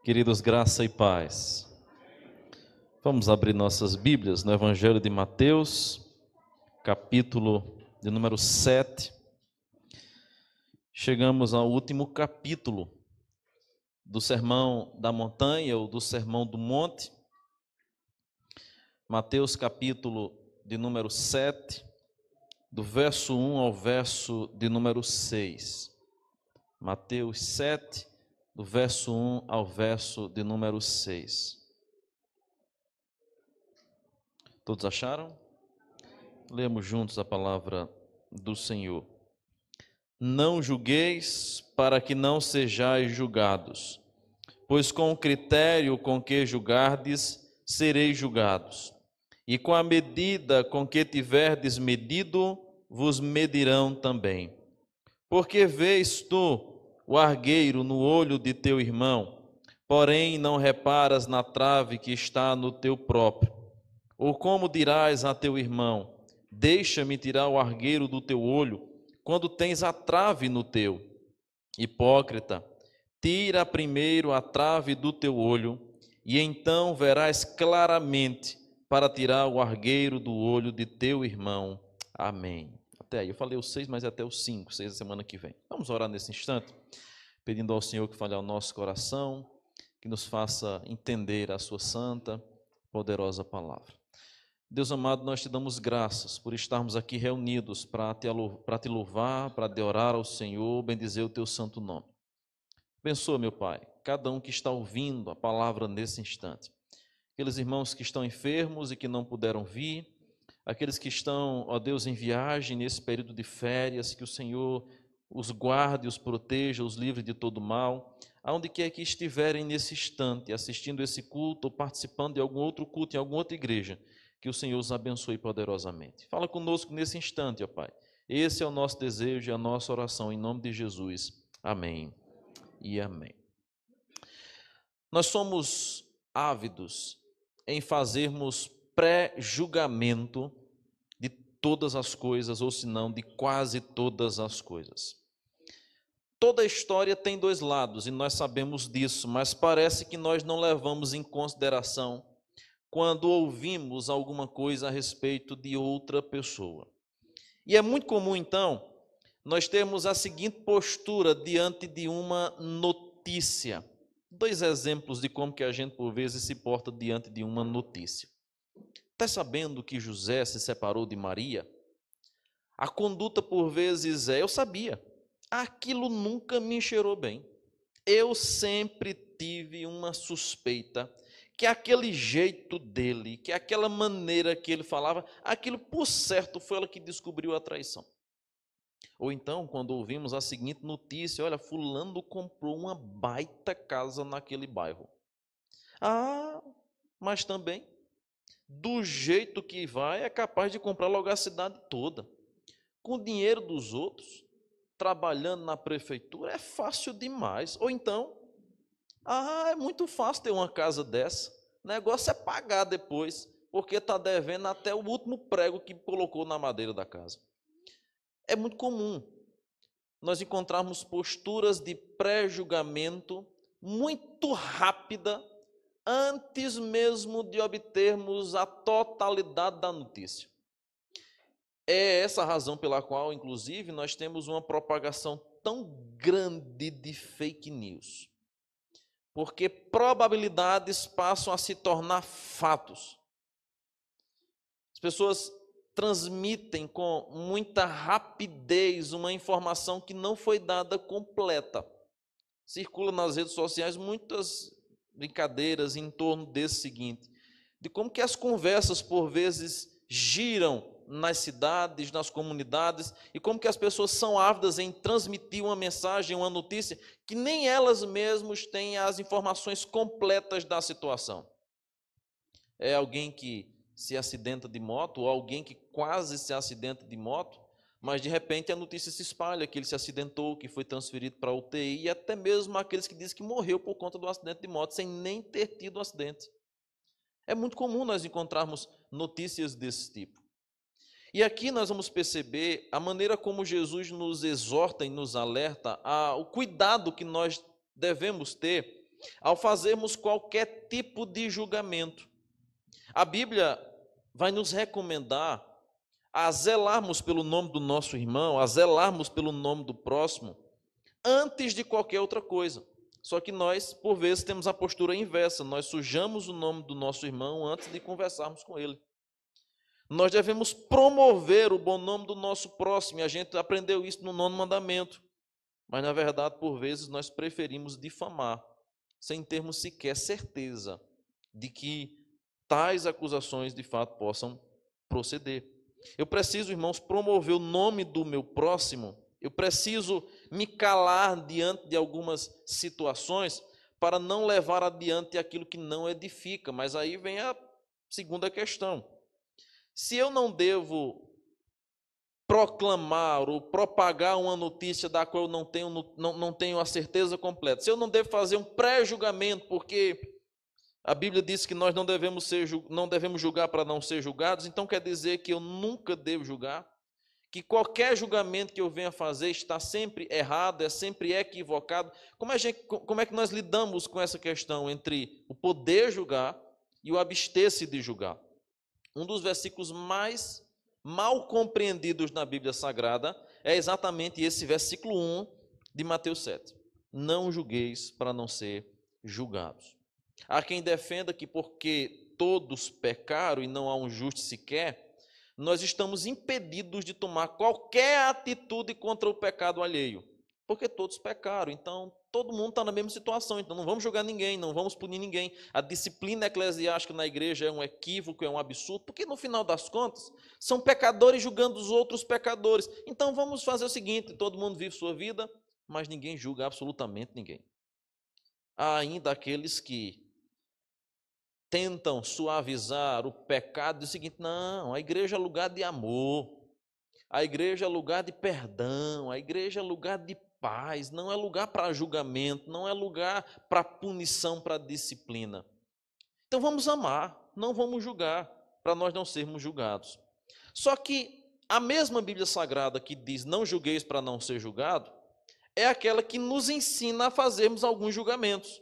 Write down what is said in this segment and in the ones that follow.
Queridos, graça e paz. Vamos abrir nossas Bíblias no Evangelho de Mateus, capítulo de número 7. Chegamos ao último capítulo do Sermão da Montanha ou do Sermão do Monte. Mateus, capítulo de número 7, do verso 1 ao verso de número 6. Mateus 7, do verso 1 ao verso de número 6. Todos acharam? Lemos juntos a palavra do Senhor. Não julgueis para que não sejais julgados, pois com o critério com que julgardes, sereis julgados. E com a medida com que tiverdes medido, vos medirão também. Porque vês tu o argueiro no olho de teu irmão, porém não reparas na trave que está no teu próprio? Ou como dirás a teu irmão: deixa-me tirar o argueiro do teu olho, quando tens a trave no teu? Hipócrita, tira primeiro a trave do teu olho, e então verás claramente para tirar o argueiro do olho de teu irmão. Amém. Até aí, eu falei os 6, mas até os 5, 6 da semana que vem. Vamos orar nesse instante, pedindo ao Senhor que fale ao nosso coração, que nos faça entender a sua santa, poderosa palavra. Deus amado, nós te damos graças por estarmos aqui reunidos para te louvar, para adorar ao Senhor, bendizer o teu santo nome. Abençoa, meu Pai, cada um que está ouvindo a palavra nesse instante. Aqueles irmãos que estão enfermos e que não puderam vir, aqueles que estão, ó Deus, em viagem nesse período de férias, que o Senhor os guarde, os proteja, os livre de todo mal, aonde quer que estiverem nesse instante, assistindo esse culto ou participando de algum outro culto em alguma outra igreja, que o Senhor os abençoe poderosamente. Fala conosco nesse instante, ó Pai. Esse é o nosso desejo e a nossa oração, em nome de Jesus. Amém e amém. Nós somos ávidos em fazermos pré-julgamento de todas as coisas, ou se não, de quase todas as coisas. Toda a história tem dois lados, e nós sabemos disso, mas parece que nós não levamos em consideração quando ouvimos alguma coisa a respeito de outra pessoa. E é muito comum, então, nós termos a seguinte postura diante de uma notícia. Dois exemplos de como que a gente, por vezes, se porta diante de uma notícia. Está sabendo que José se separou de Maria? A conduta, por vezes, eu sabia. Aquilo nunca me cheirou bem. Eu sempre tive uma suspeita que aquele jeito dele, que aquela maneira que ele falava, aquilo, por certo, foi ela que descobriu a traição. Ou então, quando ouvimos a seguinte notícia: olha, fulano comprou uma baita casa naquele bairro. Ah, mas também, do jeito que vai, é capaz de comprar logo a cidade toda. Com o dinheiro dos outros, trabalhando na prefeitura, é fácil demais. Ou então, é muito fácil ter uma casa dessa. O negócio é pagar depois, porque está devendo até o último prego que colocou na madeira da casa. É muito comum nós encontrarmos posturas de pré-julgamento muito rápida, antes mesmo de obtermos a totalidade da notícia. É essa a razão pela qual, inclusive, nós temos uma propagação tão grande de fake news. Porque probabilidades passam a se tornar fatos. As pessoas transmitem com muita rapidez uma informação que não foi dada completa. Circula nas redes sociais muitas brincadeiras em torno desse seguinte, de como que as conversas, por vezes, giram nas cidades, nas comunidades, e como que as pessoas são ávidas em transmitir uma mensagem, uma notícia, que nem elas mesmas têm as informações completas da situação. É alguém que se acidenta de moto, ou alguém que quase se acidenta de moto, mas de repente a notícia se espalha que ele se acidentou, que foi transferido para a UTI, e até mesmo aqueles que dizem que morreu por conta do acidente de moto, sem nem ter tido o acidente. É muito comum nós encontrarmos notícias desse tipo. E aqui nós vamos perceber a maneira como Jesus nos exorta e nos alerta ao cuidado que nós devemos ter ao fazermos qualquer tipo de julgamento. A Bíblia vai nos recomendar a zelarmos pelo nome do nosso irmão, a zelarmos pelo nome do próximo, antes de qualquer outra coisa. Só que nós, por vezes, temos a postura inversa, nós sujamos o nome do nosso irmão antes de conversarmos com ele. Nós devemos promover o bom nome do nosso próximo, e a gente aprendeu isso no 9º mandamento. Mas, na verdade, por vezes, nós preferimos difamar, sem termos sequer certeza de que tais acusações, de fato, possam proceder. Eu preciso, irmãos, promover o nome do meu próximo, eu preciso me calar diante de algumas situações para não levar adiante aquilo que não edifica. Mas aí vem a segunda questão. Se eu não devo proclamar ou propagar uma notícia da qual eu não tenho a certeza completa, se eu não devo fazer um pré-julgamento, porque a Bíblia diz que nós não devemos julgar para não ser julgados, então quer dizer que eu nunca devo julgar, que qualquer julgamento que eu venha fazer está sempre errado, é sempre equivocado. Como é que nós lidamos com essa questão entre o poder julgar e o abster-se de julgar? Um dos versículos mais mal compreendidos na Bíblia Sagrada é exatamente esse versículo 1 de Mateus 7. Não julgueis para não ser julgados. Há quem defenda que porque todos pecaram e não há um justo sequer, nós estamos impedidos de tomar qualquer atitude contra o pecado alheio. Porque todos pecaram, então todo mundo está na mesma situação, então não vamos julgar ninguém, não vamos punir ninguém. A disciplina eclesiástica na igreja é um equívoco, é um absurdo, porque no final das contas são pecadores julgando os outros pecadores. Então vamos fazer o seguinte, todo mundo vive sua vida, mas ninguém julga absolutamente ninguém. Há ainda aqueles que tentam suavizar o pecado, diz o seguinte: não, a igreja é lugar de amor, a igreja é lugar de perdão, a igreja é lugar de paz, não é lugar para julgamento, não é lugar para punição, para disciplina. Então vamos amar, não vamos julgar, para nós não sermos julgados. Só que a mesma Bíblia Sagrada que diz não julgueis para não ser julgado, é aquela que nos ensina a fazermos alguns julgamentos.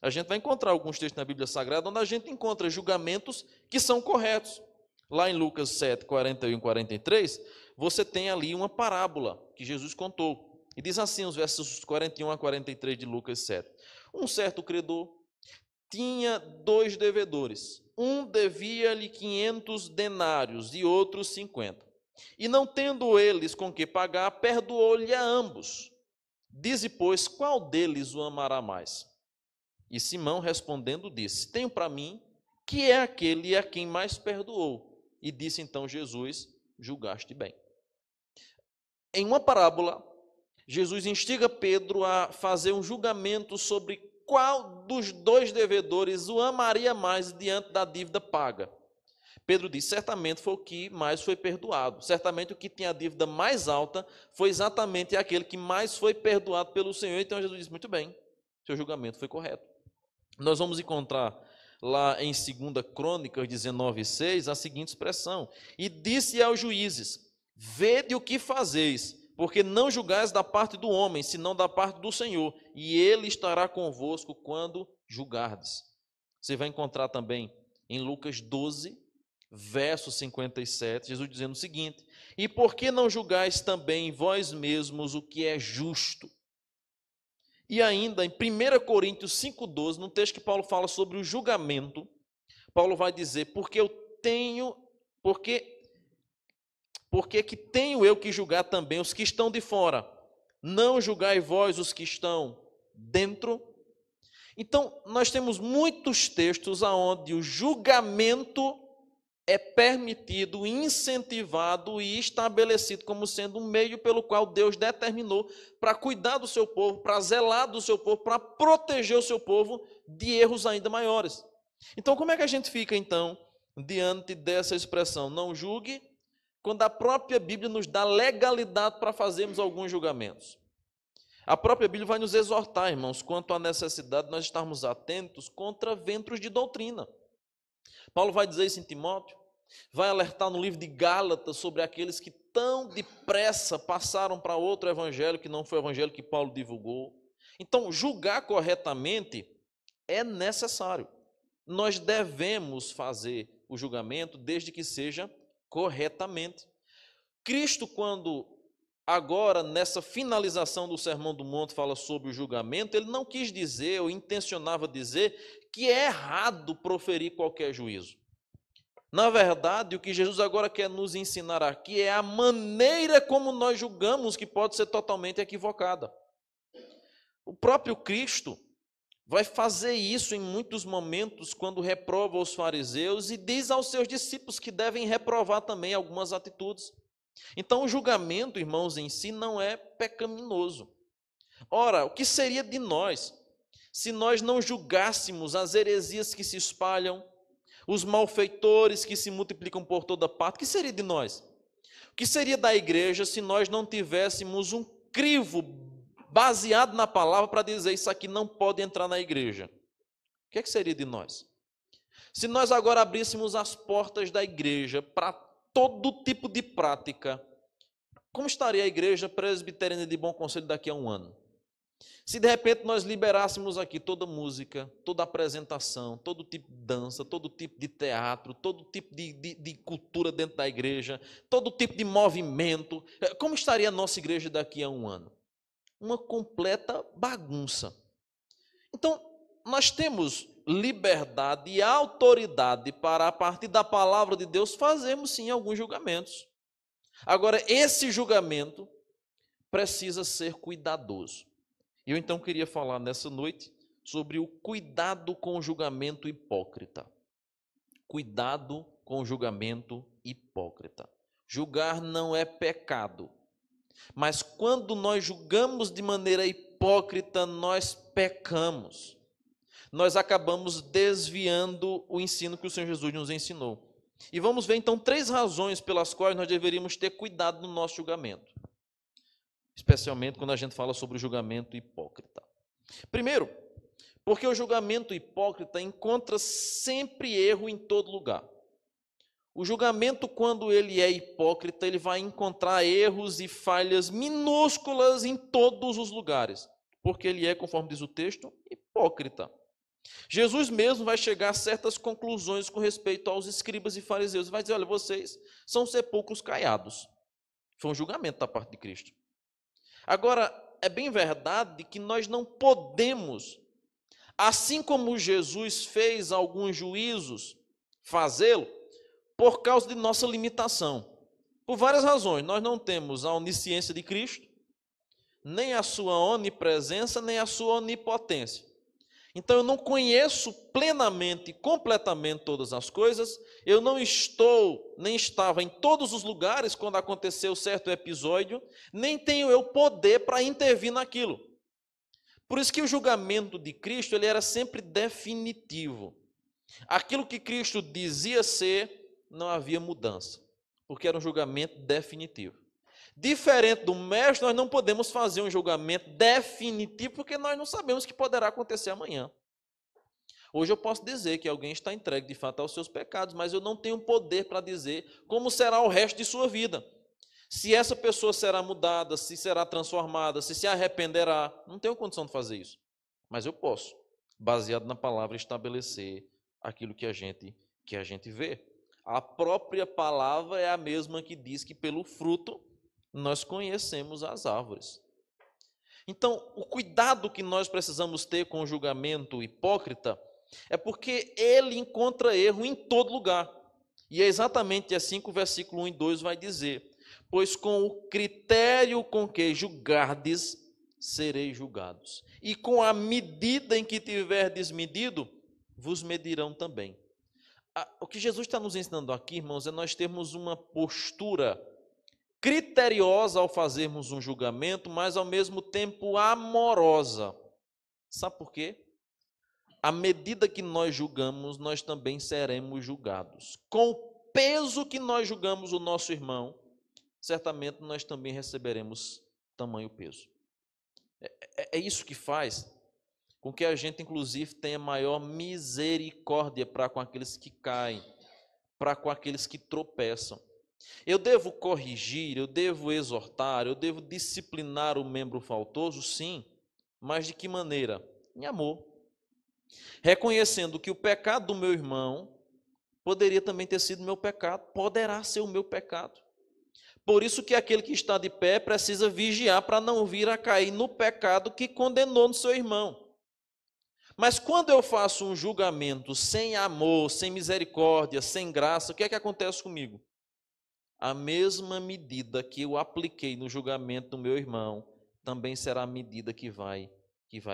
A gente vai encontrar alguns textos na Bíblia Sagrada onde a gente encontra julgamentos que são corretos. Lá em Lucas 7, 41 e 43, você tem ali uma parábola que Jesus contou. E diz assim os versos 41 a 43 de Lucas 7. Um certo credor tinha 2 devedores. Um devia-lhe 500 denários e outro 50. E não tendo eles com que pagar, perdoou-lhe a ambos. Dize, pois, qual deles o amará mais? E Simão respondendo disse: tenho para mim que é aquele a quem mais perdoou. E disse então Jesus: julgaste bem. Em uma parábola, Jesus instiga Pedro a fazer um julgamento sobre qual dos 2 devedores o amaria mais diante da dívida paga. Pedro diz: certamente foi o que mais foi perdoado. Certamente o que tinha a dívida mais alta foi exatamente aquele que mais foi perdoado pelo Senhor. Então Jesus diz: muito bem, seu julgamento foi correto. Nós vamos encontrar lá em 2 Crônicas 19:6 a seguinte expressão: e disse aos juízes: vede o que fazeis, porque não julgais da parte do homem, senão da parte do Senhor, e ele estará convosco quando julgardes. Você vai encontrar também em Lucas 12, verso 57, Jesus dizendo o seguinte: e por que não julgais também vós mesmos o que é justo? E ainda em 1 Coríntios 5,12, num texto que Paulo fala sobre o julgamento, Paulo vai dizer: porque que tenho eu que julgar também os que estão de fora? Não julgai vós os que estão dentro? Então, nós temos muitos textos onde o julgamento é permitido, incentivado e estabelecido como sendo um meio pelo qual Deus determinou para cuidar do seu povo, para zelar do seu povo, para proteger o seu povo de erros ainda maiores. Então, como é que a gente fica, então, diante dessa expressão, não julgue, quando a própria Bíblia nos dá legalidade para fazermos alguns julgamentos? A própria Bíblia vai nos exortar, irmãos, quanto à necessidade de nós estarmos atentos contra ventos de doutrina. Paulo vai dizer isso em Timóteo, vai alertar no livro de Gálatas sobre aqueles que tão depressa passaram para outro evangelho que não foi o evangelho que Paulo divulgou. Então, julgar corretamente É necessário. Nós devemos fazer o julgamento desde que seja corretamente. Cristo, quando agora, nessa finalização do Sermão do Monte, fala sobre o julgamento, ele não quis dizer, ou intencionava dizer, que é errado proferir qualquer juízo. Na verdade, o que Jesus agora quer nos ensinar aqui é a maneira como nós julgamos, que pode ser totalmente equivocada. O próprio Cristo vai fazer isso em muitos momentos quando reprova os fariseus e diz aos seus discípulos que devem reprovar também algumas atitudes. Então, o julgamento, irmãos, em si não é pecaminoso. Ora, o que seria de nós se nós não julgássemos as heresias que se espalham, os malfeitores que se multiplicam por toda parte? O que seria de nós? O que seria da igreja se nós não tivéssemos um crivo baseado na palavra para dizer isso aqui não pode entrar na igreja? O que seria de nós? Se nós agora abríssemos as portas da igreja para todo tipo de prática, como estaria a igreja presbiteriana de Bom Conselho daqui a um ano? Se de repente nós liberássemos aqui toda música, toda apresentação, todo tipo de dança, todo tipo de teatro, todo tipo de cultura dentro da igreja, todo tipo de movimento, como estaria a nossa igreja daqui a um ano? Uma completa bagunça. Então, nós temos liberdade e autoridade para, a partir da palavra de Deus, fazermos sim alguns julgamentos. Agora, esse julgamento precisa ser cuidadoso. Eu então queria falar nessa noite sobre o cuidado com o julgamento hipócrita. Cuidado com o julgamento hipócrita. Julgar não é pecado, mas quando nós julgamos de maneira hipócrita, nós pecamos. Nós acabamos desviando o ensino que o Senhor Jesus nos ensinou. E vamos ver então 3 razões pelas quais nós deveríamos ter cuidado no nosso julgamento. Especialmente quando a gente fala sobre o julgamento hipócrita. Primeiro, porque o julgamento hipócrita encontra sempre erro em todo lugar. O julgamento, quando ele é hipócrita, ele vai encontrar erros e falhas minúsculas em todos os lugares, porque ele é, conforme diz o texto, hipócrita. Jesus mesmo vai chegar a certas conclusões com respeito aos escribas e fariseus. Vai dizer, olha, vocês são sepulcros caiados. Foi um julgamento da parte de Cristo. Agora, é bem verdade que nós não podemos, assim como Jesus fez alguns juízos, fazê-lo por causa de nossa limitação. Por várias razões. Nós não temos a onisciência de Cristo, nem a sua onipresença, nem a sua onipotência. Então, eu não conheço plenamente, completamente todas as coisas, eu não estou, nem estava em todos os lugares quando aconteceu certo episódio, nem tenho eu poder para intervir naquilo. Por isso que o julgamento de Cristo, ele era sempre definitivo. Aquilo que Cristo dizia ser, não havia mudança, porque era um julgamento definitivo. Diferente do mestre, nós não podemos fazer um julgamento definitivo, porque nós não sabemos o que poderá acontecer amanhã. Hoje eu posso dizer que alguém está entregue de fato aos seus pecados, mas eu não tenho poder para dizer como será o resto de sua vida. Se essa pessoa será mudada, se será transformada, se arrependerá, não tenho condição de fazer isso. Mas eu posso, baseado na palavra, estabelecer aquilo que a gente vê. A própria palavra é a mesma que diz que pelo fruto nós conhecemos as árvores. Então, o cuidado que nós precisamos ter com o julgamento hipócrita é porque ele encontra erro em todo lugar. E é exatamente assim que o versículo 1 e 2 vai dizer: pois com o critério com que julgardes, sereis julgados. E com a medida em que tiverdes medido, vos medirão também. O que Jesus está nos ensinando aqui, irmãos, é nós termos uma postura criteriosa ao fazermos um julgamento, mas ao mesmo tempo amorosa. Sabe por quê? À medida que nós julgamos, nós também seremos julgados. Com o peso que nós julgamos o nosso irmão, certamente nós também receberemos tamanho peso. É isso que faz com que a gente, inclusive, tenha maior misericórdia para com aqueles que caem, para com aqueles que tropeçam. Eu devo corrigir, eu devo exortar, eu devo disciplinar o membro faltoso, sim, mas de que maneira? Em amor. reconhecendo que o pecado do meu irmão poderia também ter sido meu pecado, poderá ser o meu pecado. Por isso que aquele que está de pé precisa vigiar para não vir a cair no pecado que condenou no seu irmão. Mas quando eu faço um julgamento sem amor, sem misericórdia, sem graça, o que é que acontece comigo? A mesma medida que eu apliquei no julgamento do meu irmão, também será a medida que vai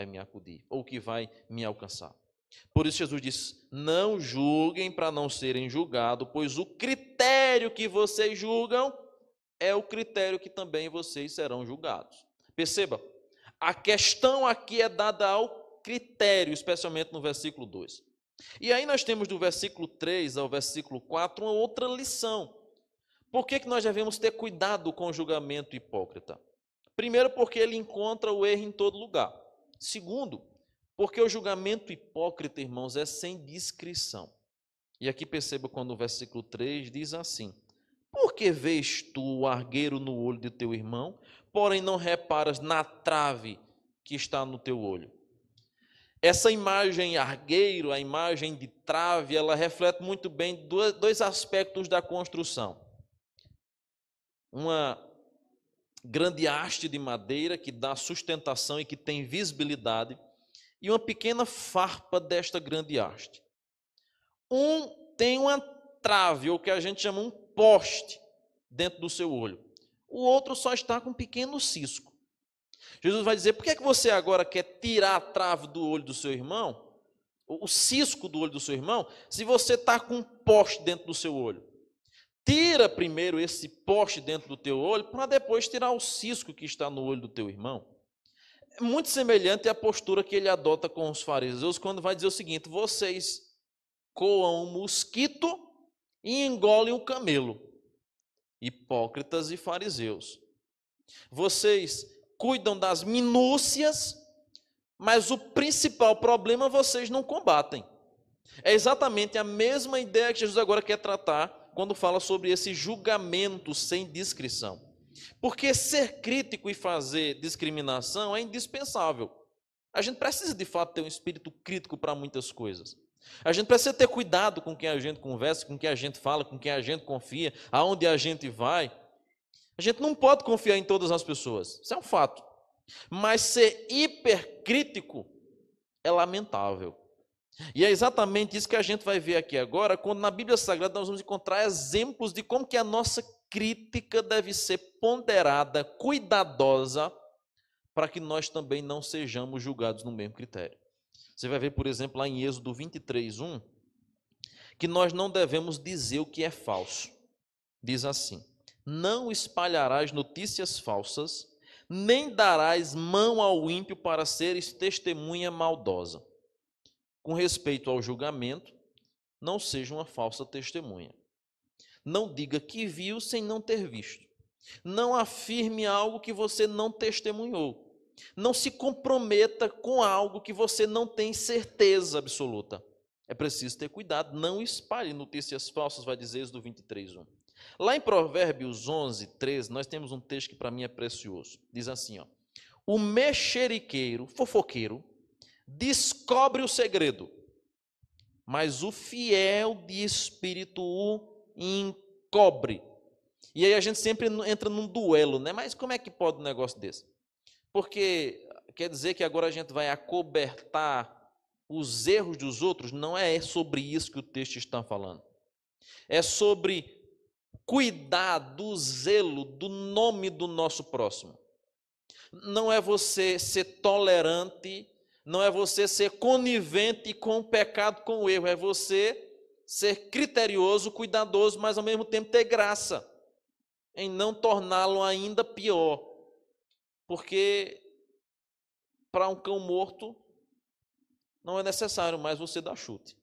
me acudir, ou que vai me alcançar. Por isso Jesus diz: não julguem para não serem julgados, pois o critério que vocês julgam é o critério que também vocês serão julgados. Perceba, a questão aqui é dada ao critério, especialmente no versículo 2. E aí nós temos do versículo 3 ao versículo 4 uma outra lição. Por que nós devemos ter cuidado com o julgamento hipócrita? Primeiro, porque ele encontra o erro em todo lugar. Segundo, porque o julgamento hipócrita, irmãos, é sem discrição. E aqui perceba quando o versículo 3 diz assim: por que vês tu o argueiro no olho de teu irmão, porém não reparas na trave que está no teu olho? Essa imagem argueiro, a imagem de trave, ela reflete muito bem dois aspectos da construção. Uma grande haste de madeira que dá sustentação e que tem visibilidade, e uma pequena farpa desta grande haste. Um tem uma trave, ou que a gente chama um poste, dentro do seu olho. O outro só está com um pequeno cisco. Jesus vai dizer: por que é que você agora quer tirar a trave do olho do seu irmão, o cisco do olho do seu irmão, se você está com um poste dentro do seu olho? Tira primeiro esse poste dentro do teu olho, para depois tirar o cisco que está no olho do teu irmão. É muito semelhante à postura que ele adota com os fariseus, quando vai dizer o seguinte: vocês coam um mosquito e engolem um camelo. Hipócritas e fariseus. Vocês cuidam das minúcias, mas o principal problema vocês não combatem. É exatamente a mesma ideia que Jesus agora quer tratar quando fala sobre esse julgamento sem discrição. Porque ser crítico e fazer discriminação é indispensável. A gente precisa de fato ter um espírito crítico para muitas coisas. A gente precisa ter cuidado com quem a gente conversa, com quem a gente fala, com quem a gente confia, aonde a gente vai. A gente não pode confiar em todas as pessoas, isso é um fato. Mas ser hipercrítico é lamentável. E é exatamente isso que a gente vai ver aqui agora, quando na Bíblia Sagrada nós vamos encontrar exemplos de como que a nossa crítica deve ser ponderada, cuidadosa, para que nós também não sejamos julgados no mesmo critério. Você vai ver, por exemplo, lá em Êxodo 23:1, que nós não devemos dizer o que é falso. Diz assim: não espalharás notícias falsas, nem darás mão ao ímpio para seres testemunha maldosa. Com respeito ao julgamento, não seja uma falsa testemunha. Não diga que viu sem não ter visto. Não afirme algo que você não testemunhou. Não se comprometa com algo que você não tem certeza absoluta. É preciso ter cuidado, não espalhe notícias falsas, vai dizer Êxodo 23:1. Lá em Provérbios 11:13, nós temos um texto que para mim é precioso. Diz assim, ó: o mexeriqueiro, fofoqueiro, descobre o segredo, mas o fiel de espírito o encobre. E aí a gente sempre entra num duelo, né? Mas como é que pode um negócio desse? Porque quer dizer que agora a gente vai acobertar os erros dos outros? Não é sobre isso que o texto está falando. É sobre cuidar do zelo, do nome do nosso próximo. Não é você ser tolerante, não é você ser conivente com o pecado, com o erro, é você ser criterioso, cuidadoso, mas ao mesmo tempo ter graça em não torná-lo ainda pior. Porque para um cão morto não é necessário mais você dar chute.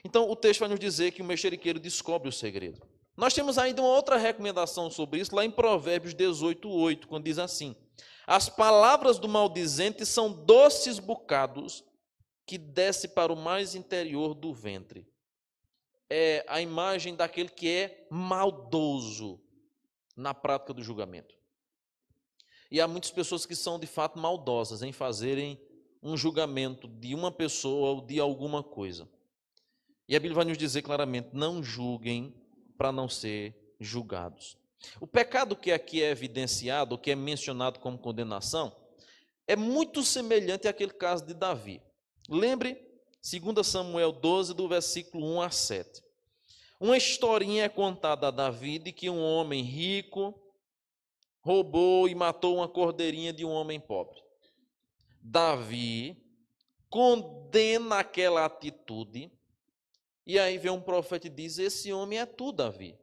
Então o texto vai nos dizer que o mexeriqueiro descobre o segredo. Nós temos ainda uma outra recomendação sobre isso, lá em Provérbios 18:8, quando diz assim: as palavras do maldizente são doces bocados que desce para o mais interior do ventre. É a imagem daquele que é maldoso na prática do julgamento. E há muitas pessoas que são de fato maldosas em fazerem um julgamento de uma pessoa ou de alguma coisa. E a Bíblia vai nos dizer claramente: não julguem para não ser julgados. O pecado que aqui é evidenciado, que é mencionado como condenação, é muito semelhante àquele caso de Davi. Lembre, 2 Samuel 12, do versículo 1 a 7. Uma historinha é contada a Davi de que um homem rico roubou e matou uma cordeirinha de um homem pobre. Davi condena aquela atitude, e aí vem um profeta e diz: esse homem é tu, Davi.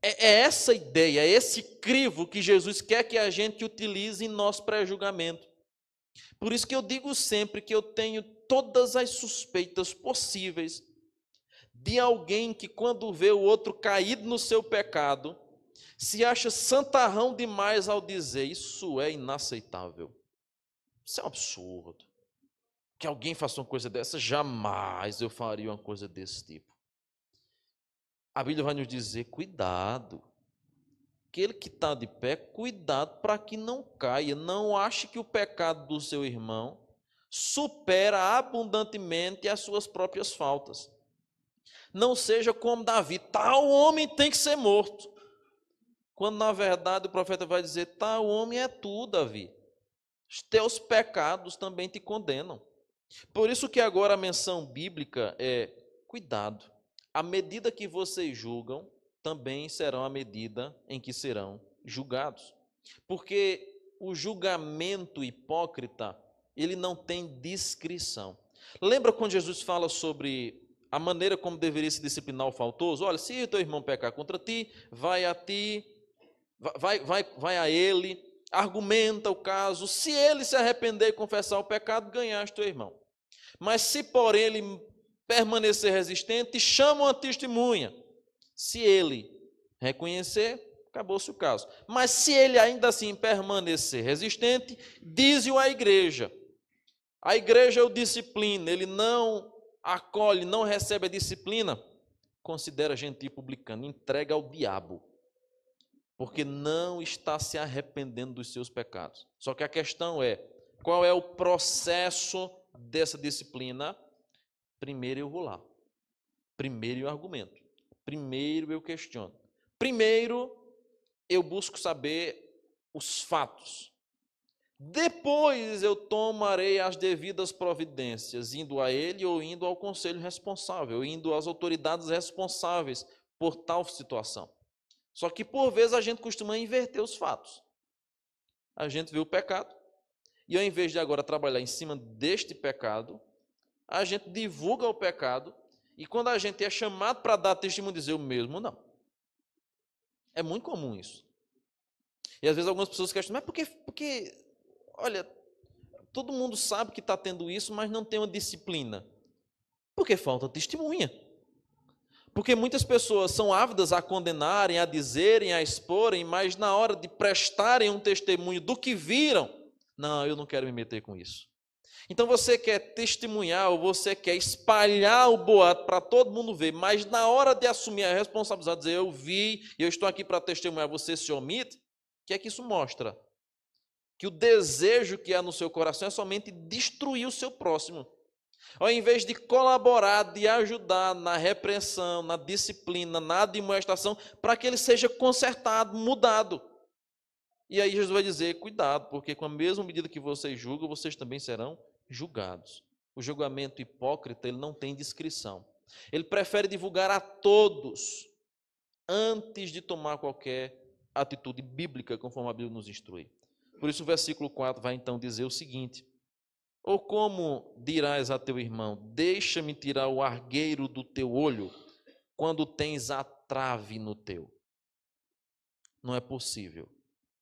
É essa ideia, é esse crivo que Jesus quer que a gente utilize em nosso pré-julgamento. Por isso que eu digo sempre que eu tenho todas as suspeitas possíveis de alguém que, quando vê o outro caído no seu pecado, se acha santarrão demais ao dizer: isso é inaceitável, isso é um absurdo. Que alguém faça uma coisa dessa, jamais eu faria uma coisa desse tipo. A Bíblia vai nos dizer: cuidado. Aquele que está de pé, cuidado para que não caia. Não ache que o pecado do seu irmão supera abundantemente as suas próprias faltas. Não seja como Davi: tal homem tem que ser morto. Quando na verdade o profeta vai dizer: tal homem é tu, Davi. Os teus pecados também te condenam. Por isso que agora a menção bíblica é: cuidado. À medida que vocês julgam, também serão a medida em que serão julgados. Porque o julgamento hipócrita, ele não tem discrição. Lembra quando Jesus fala sobre a maneira como deveria se disciplinar o faltoso? Olha, se o teu irmão pecar contra ti, vai a ele, argumenta o caso. Se ele se arrepender e confessar o pecado, ganhaste teu irmão. Mas se, porém, ele permanecer resistente, chama uma testemunha. Se ele reconhecer, acabou-se o caso. Mas se ele ainda assim permanecer resistente, diz-o à igreja. A igreja o disciplina, ele não acolhe, não recebe a disciplina, considera gentil publicano, entrega ao diabo, porque não está se arrependendo dos seus pecados. Só que a questão é: qual é o processo dessa disciplina? Primeiro eu vou lá. Primeiro eu argumento. Primeiro eu questiono. Primeiro eu busco saber os fatos. Depois eu tomarei as devidas providências, indo a ele ou indo ao conselho responsável, indo às autoridades responsáveis por tal situação. Só que por vezes a gente costuma inverter os fatos. A gente vê o pecado, e ao invés de agora trabalhar em cima deste pecado, a gente divulga o pecado, e quando a gente é chamado para dar testemunho, dizer o mesmo não. É muito comum isso. E às vezes algumas pessoas questionam: mas porque olha, todo mundo sabe que está tendo isso, mas não tem uma disciplina. Porque falta testemunha. Porque muitas pessoas são ávidas a condenarem, a dizerem, a exporem, mas na hora de prestarem um testemunho do que viram, não, eu não quero me meter com isso. Então você quer testemunhar ou você quer espalhar o boato para todo mundo ver, mas na hora de assumir a responsabilidade, dizer eu vi e eu estou aqui para testemunhar, você se omite, o que é que isso mostra? Que o desejo que há no seu coração é somente destruir o seu próximo. Ao invés de colaborar, de ajudar na repreensão, na disciplina, na admoestação, para que ele seja consertado, mudado. E aí Jesus vai dizer: cuidado, porque com a mesma medida que vocês julgam, vocês também serão julgados. O julgamento hipócrita, ele não tem discrição. Ele prefere divulgar a todos antes de tomar qualquer atitude bíblica, conforme a Bíblia nos instrui. Por isso o versículo 4 vai então dizer o seguinte: ou como dirás a teu irmão, deixa-me tirar o argueiro do teu olho, quando tens a trave no teu? Não é possível.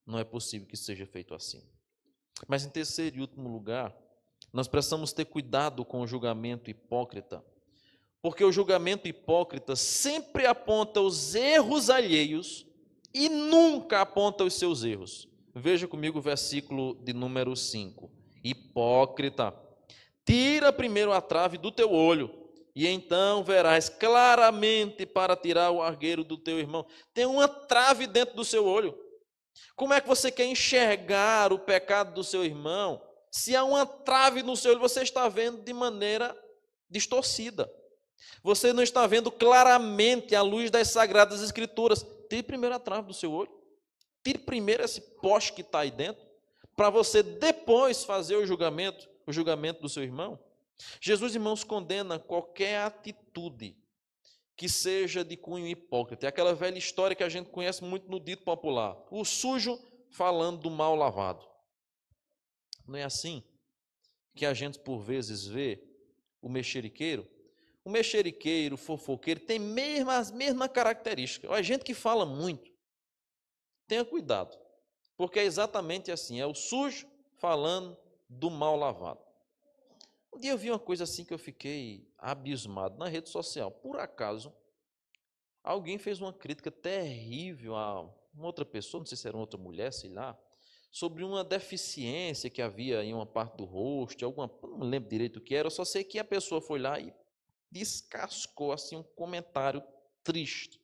Não é possível que seja feito assim. Mas em terceiro e último lugar, nós precisamos ter cuidado com o julgamento hipócrita, porque o julgamento hipócrita sempre aponta os erros alheios e nunca aponta os seus erros. Veja comigo o versículo de número 5. Hipócrita, tira primeiro a trave do teu olho, e então verás claramente para tirar o argueiro do teu irmão. Tem uma trave dentro do seu olho. Como é que você quer enxergar o pecado do seu irmão Se há uma trave no seu olho, você está vendo de maneira distorcida. Você não está vendo claramente à luz das Sagradas Escrituras. Tire primeiro a trave do seu olho. Tire primeiro esse poste que está aí dentro, para você depois fazer o julgamento do seu irmão. Jesus, irmãos, condena qualquer atitude que seja de cunho hipócrita. É aquela velha história que a gente conhece muito no dito popular. O sujo falando do mal lavado. Não é assim que a gente, por vezes, vê o mexeriqueiro? O mexeriqueiro, o fofoqueiro, tem as mesmas características. A gente que fala muito, tenha cuidado, porque é exatamente assim, é o sujo falando do mal lavado. Um dia eu vi uma coisa assim que eu fiquei abismado na rede social. Por acaso, alguém fez uma crítica terrível a uma outra pessoa, não sei se era uma outra mulher, sei lá, sobre uma deficiência que havia em uma parte do rosto, não me lembro direito o que era, eu só sei que a pessoa foi lá e descascou assim um comentário triste,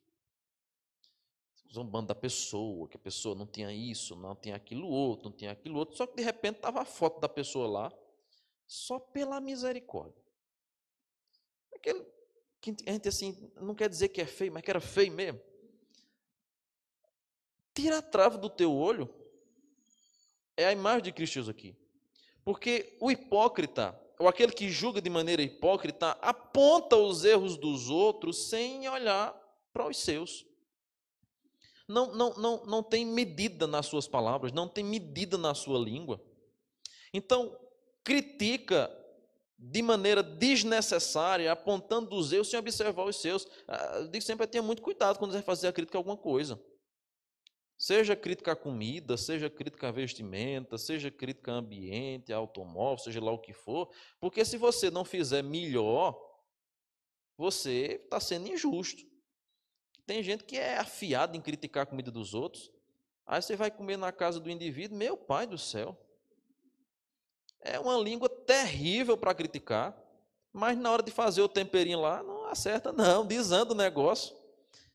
zombando da pessoa, que a pessoa não tinha isso, não tinha aquilo outro, só que de repente estava a foto da pessoa lá, só pela misericórdia. Aquele que a gente assim, não quer dizer que é feio, mas que era feio mesmo. Tira a trave do teu olho, é a imagem de Cristo Jesus aqui. Porque o hipócrita, ou aquele que julga de maneira hipócrita, aponta os erros dos outros sem olhar para os seus. Não tem medida nas suas palavras, não tem medida na sua língua. Então, critica de maneira desnecessária, apontando os erros sem observar os seus. Eu digo sempre, tenha muito cuidado quando você vai fazer a crítica a alguma coisa. Seja crítica à comida, seja crítica à vestimenta, seja crítica a ambiente, a automóvel, seja lá o que for, porque se você não fizer melhor, você está sendo injusto. Tem gente que é afiada em criticar a comida dos outros, aí você vai comer na casa do indivíduo, meu pai do céu. É uma língua terrível para criticar, mas na hora de fazer o temperinho lá, não acerta não, desanda o negócio.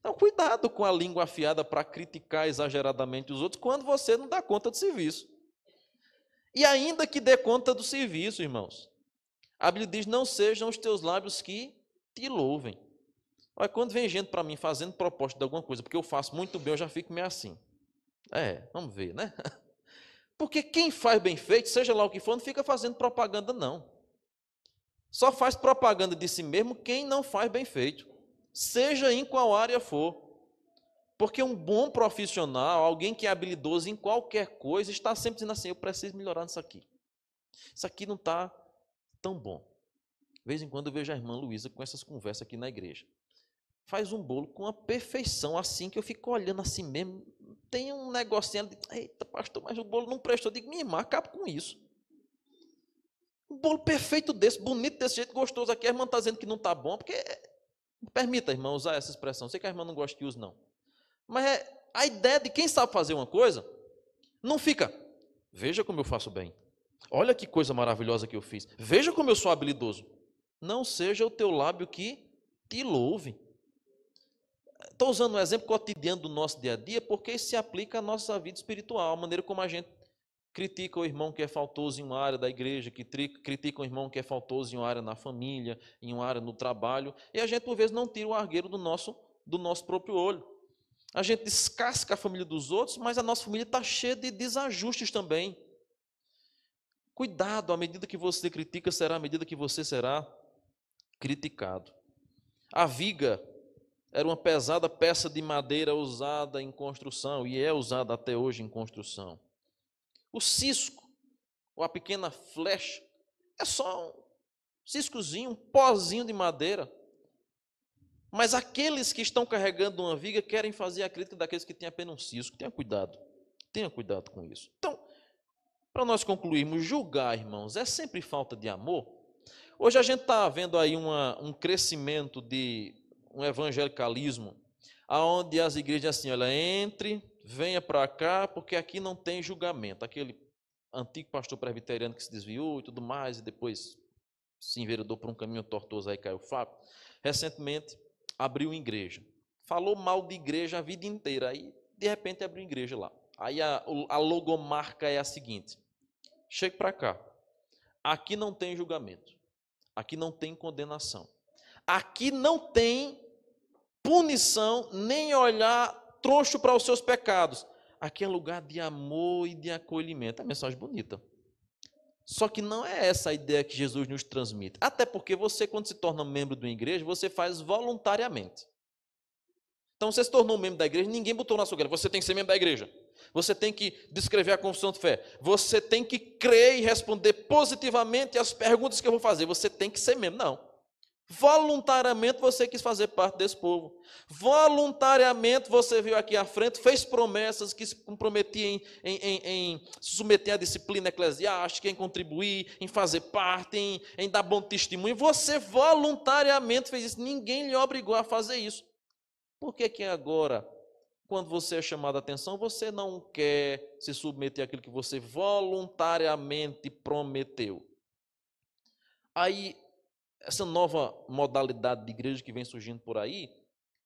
Então, cuidado com a língua afiada para criticar exageradamente os outros quando você não dá conta do serviço. E ainda que dê conta do serviço, irmãos, a Bíblia diz, não sejam os teus lábios que te louvem. Olha, quando vem gente para mim fazendo proposta de alguma coisa, porque eu faço muito bem, eu já fico meio assim. Vamos ver, né? Porque quem faz bem feito, seja lá o que for, não fica fazendo propaganda, não. Só faz propaganda de si mesmo quem não faz bem feito, seja em qual área for. Porque um bom profissional, alguém que é habilidoso em qualquer coisa, está sempre dizendo assim, eu preciso melhorar nisso aqui. Isso aqui não está tão bom. De vez em quando eu vejo a irmã Luísa com essas conversas aqui na igreja. Faz um bolo com a perfeição, assim, que eu fico olhando assim mesmo. Tem um negocinho, eita pastor, mas o bolo não prestou. Eu digo, minha irmã, acaba com isso. Um bolo perfeito desse, bonito desse jeito, gostoso aqui, a irmã está dizendo que não está bom, porque, permita, irmã, usar essa expressão. Sei que a irmã não gosta que use, não. Mas a ideia de quem sabe fazer uma coisa, não fica, veja como eu faço bem. Olha que coisa maravilhosa que eu fiz. Veja como eu sou habilidoso. Não seja o teu lábio que te louve. Estou usando um exemplo cotidiano do nosso dia a dia, porque isso se aplica à nossa vida espiritual, a maneira como a gente critica o irmão que é faltoso em uma área da igreja, que critica o irmão que é faltoso em uma área na família, em uma área no trabalho, e a gente, por vezes, não tira o argueiro do nosso próprio olho. A gente descasca a família dos outros, mas a nossa família está cheia de desajustes também. Cuidado, à medida que você critica, será à medida que você será criticado. A viga era uma pesada peça de madeira usada em construção, e é usada até hoje em construção. O cisco, ou a pequena flecha, é só um ciscozinho, um pozinho de madeira. Mas aqueles que estão carregando uma viga querem fazer a crítica daqueles que têm apenas um cisco. Tenha cuidado com isso. Então, para nós concluirmos, julgar, irmãos, é sempre falta de amor? Hoje a gente está vendo aí um crescimento de um evangelicalismo, onde as igrejas assim, olha, entre, venha para cá, porque aqui não tem julgamento. Aquele antigo pastor presbiteriano que se desviou e tudo mais, e depois se enveredou por um caminho tortuoso, aí caiu o Fábio. Recentemente, abriu igreja. Falou mal de igreja a vida inteira, aí de repente abriu igreja lá. Aí a logomarca é a seguinte, chegue para cá, aqui não tem julgamento, aqui não tem condenação, aqui não tem punição, nem olhar troncho para os seus pecados. Aqui é lugar de amor e de acolhimento. É uma mensagem bonita. Só que não é essa a ideia que Jesus nos transmite. Até porque você, quando se torna membro de uma igreja, você faz voluntariamente. Então, você se tornou membro da igreja, ninguém botou na sua igreja. Você tem que ser membro da igreja. Você tem que descrever a confissão de fé. Você tem que crer e responder positivamente às perguntas que eu vou fazer. Você tem que ser membro. Não. Voluntariamente você quis fazer parte desse povo. Voluntariamente você veio aqui à frente, fez promessas, que se comprometia em se submeter à disciplina eclesiástica, em contribuir, em fazer parte, em dar bom testemunho. Você voluntariamente fez isso. Ninguém lhe obrigou a fazer isso. Por que agora, quando você é chamado a atenção, você não quer se submeter àquilo que você voluntariamente prometeu? Aí, essa nova modalidade de igreja que vem surgindo por aí,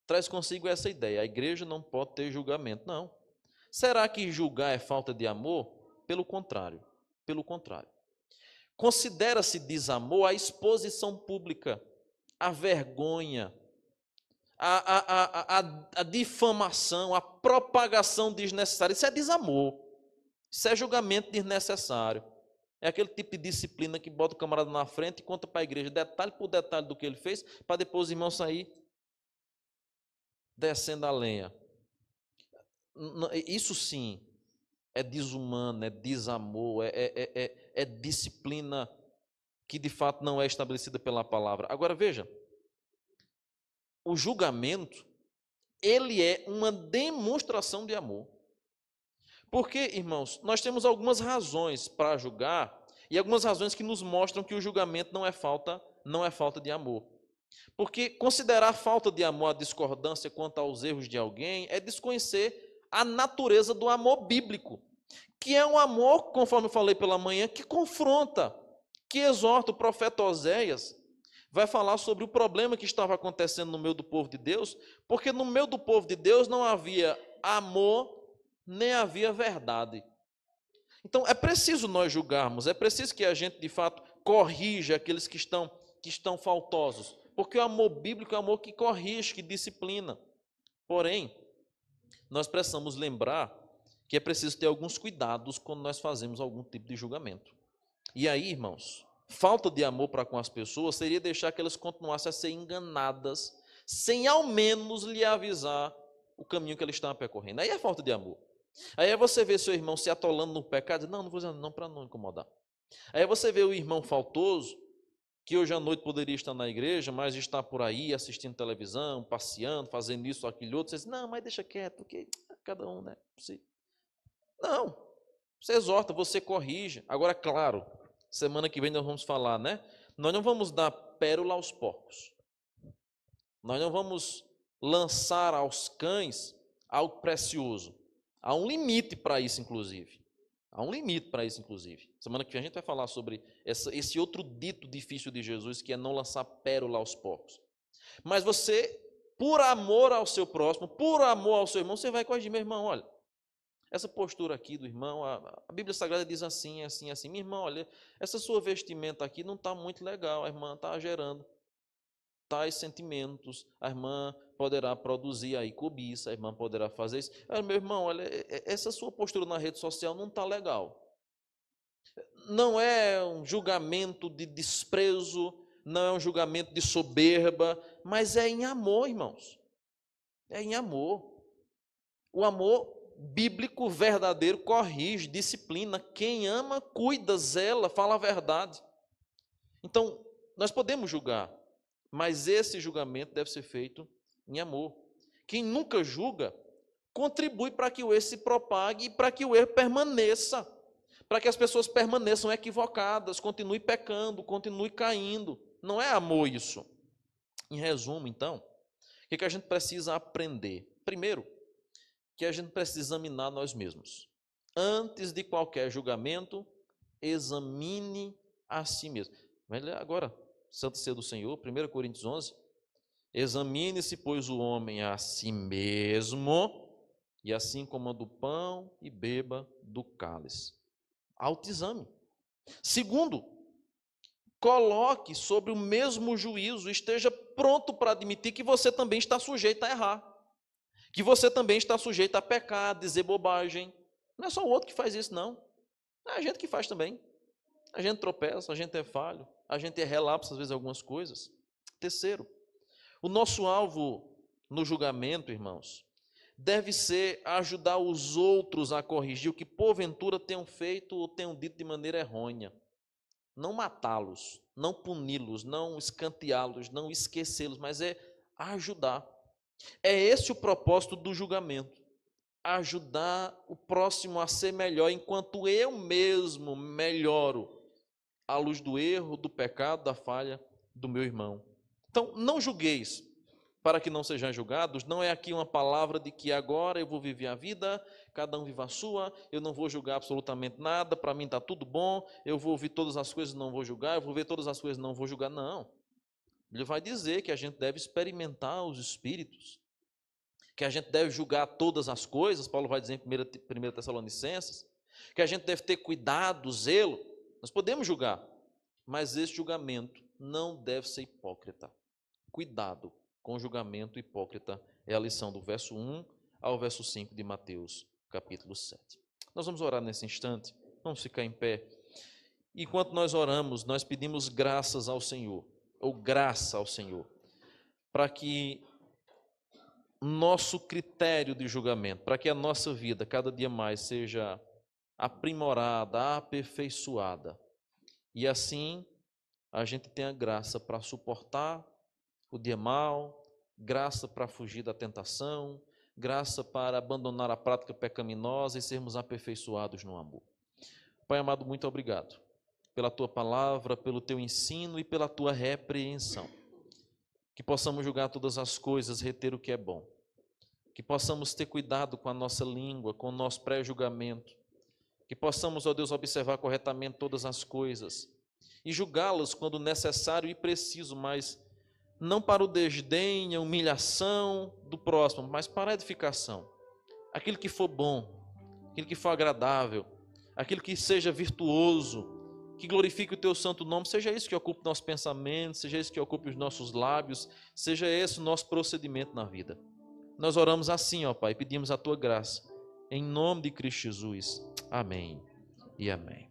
traz consigo essa ideia: a igreja não pode ter julgamento. Não. Será que julgar é falta de amor? Pelo contrário. Pelo contrário. Considera-se desamor a exposição pública, a vergonha, a difamação, a propagação desnecessária. Isso é desamor. Isso é julgamento desnecessário. É aquele tipo de disciplina que bota o camarada na frente e conta para a igreja detalhe por detalhe do que ele fez, para depois os irmãos sair descendo a lenha. Isso sim é desumano, é desamor, é disciplina que de fato não é estabelecida pela palavra. Agora veja, o julgamento, ele é uma demonstração de amor. Porque, irmãos, nós temos algumas razões para julgar e algumas razões que nos mostram que o julgamento não é falta de amor. Porque considerar falta de amor a discordância quanto aos erros de alguém é desconhecer a natureza do amor bíblico, que é um amor, conforme eu falei pela manhã, que confronta, que exorta. O profeta Oséias vai falar sobre o problema que estava acontecendo no meio do povo de Deus, porque no meio do povo de Deus não havia amor, nem havia verdade. Então, é preciso nós julgarmos, é preciso que a gente, de fato, corrija aqueles que estão faltosos, porque o amor bíblico é o amor que corrige, que disciplina. Porém, nós precisamos lembrar que é preciso ter alguns cuidados quando nós fazemos algum tipo de julgamento. E aí, irmãos, falta de amor para com as pessoas seria deixar que elas continuassem a ser enganadas, sem ao menos lhe avisar o caminho que eles estão percorrendo. Aí é falta de amor. Aí você vê seu irmão se atolando no pecado, diz, não vou dizer não, para não incomodar. Aí você vê o irmão faltoso, que hoje à noite poderia estar na igreja, mas está por aí assistindo televisão, passeando, fazendo isso, aquilo, outro. Você diz, não, mas deixa quieto, porque cada um, né? Não, você exorta, você corrige. Agora, claro, semana que vem nós vamos falar, né? Nós não vamos dar pérola aos porcos. Nós não vamos lançar aos cães algo precioso. Há um limite para isso, inclusive. Há um limite para isso, inclusive. Semana que vem a gente vai falar sobre esse outro dito difícil de Jesus, que é não lançar pérola aos porcos. Mas você, por amor ao seu próximo, por amor ao seu irmão, você vai corrigir, meu irmão, olha, essa postura aqui do irmão, a Bíblia Sagrada diz assim, assim, assim. Minha irmã, olha, essa sua vestimenta aqui não está muito legal, a irmã está gerando tais sentimentos, a irmã poderá produzir aí cobiça, a irmã poderá fazer isso. Meu irmão, olha, essa sua postura na rede social não está legal. Não é um julgamento de desprezo, não é um julgamento de soberba, mas é em amor, irmãos. É em amor. O amor bíblico verdadeiro corrige, disciplina. Quem ama, cuida, zela, fala a verdade. Então, nós podemos julgar, mas esse julgamento deve ser feito em amor. Quem nunca julga, contribui para que o erro se propague e para que o erro permaneça, para que as pessoas permaneçam equivocadas, continuem pecando, continuem caindo. Não é amor isso. Em resumo, então, o que a gente precisa aprender? Primeiro, que a gente precisa examinar nós mesmos. Antes de qualquer julgamento, examine a si mesmo. Vai ler agora, Santo Ceia do Senhor, 1 Coríntios 11. Examine-se, pois, o homem a si mesmo, e assim coma do pão e beba do cálice. Autoexame. Segundo, coloque sobre o mesmo juízo, esteja pronto para admitir que você também está sujeito a errar, que você também está sujeito a pecar, a dizer bobagem. Não é só o outro que faz isso, não. É a gente que faz também. A gente tropeça, a gente é falho, a gente é relapso às vezes em algumas coisas. Terceiro, o nosso alvo no julgamento, irmãos, deve ser ajudar os outros a corrigir o que porventura tenham feito ou tenham dito de maneira errônea. Não matá-los, não puni-los, não escanteá-los, não esquecê-los, mas é ajudar. É esse o propósito do julgamento. Ajudar o próximo a ser melhor, enquanto eu mesmo melhoro à luz do erro, do pecado, da falha do meu irmão. Então, não julgueis, para que não sejam julgados. Não é aqui uma palavra de que agora eu vou viver a vida, cada um viva a sua, eu não vou julgar absolutamente nada, para mim está tudo bom, eu vou ouvir todas as coisas, não vou julgar, eu vou ver todas as coisas, não vou julgar. Não. Ele vai dizer que a gente deve experimentar os espíritos, que a gente deve julgar todas as coisas. Paulo vai dizer em 1 Tessalonicenses, que a gente deve ter cuidado, zelo. Nós podemos julgar, mas esse julgamento não deve ser hipócrita. Cuidado com o julgamento hipócrita, é a lição do verso 1 ao verso 5 de Mateus, capítulo 7. Nós vamos orar nesse instante, vamos ficar em pé. Enquanto nós oramos, nós pedimos graças ao Senhor, ou graça ao Senhor, para que nosso critério de julgamento, para que a nossa vida cada dia mais seja aprimorada, aperfeiçoada, e assim a gente tenha graça para suportar o dia mau, graça para fugir da tentação, graça para abandonar a prática pecaminosa e sermos aperfeiçoados no amor. Pai amado, muito obrigado pela tua palavra, pelo teu ensino e pela tua repreensão. Que possamos julgar todas as coisas, reter o que é bom. Que possamos ter cuidado com a nossa língua, com o nosso pré-julgamento. Que possamos, ó Deus, observar corretamente todas as coisas e julgá-las quando necessário e preciso, mas não para o desdém, a humilhação do próximo, mas para a edificação. Aquilo que for bom, aquilo que for agradável, aquilo que seja virtuoso, que glorifique o teu santo nome, seja isso que ocupe nosso pensamento, seja isso que ocupe os nossos lábios, seja esse o nosso procedimento na vida. Nós oramos assim, ó Pai, pedimos a tua graça, em nome de Cristo Jesus. Amém e amém.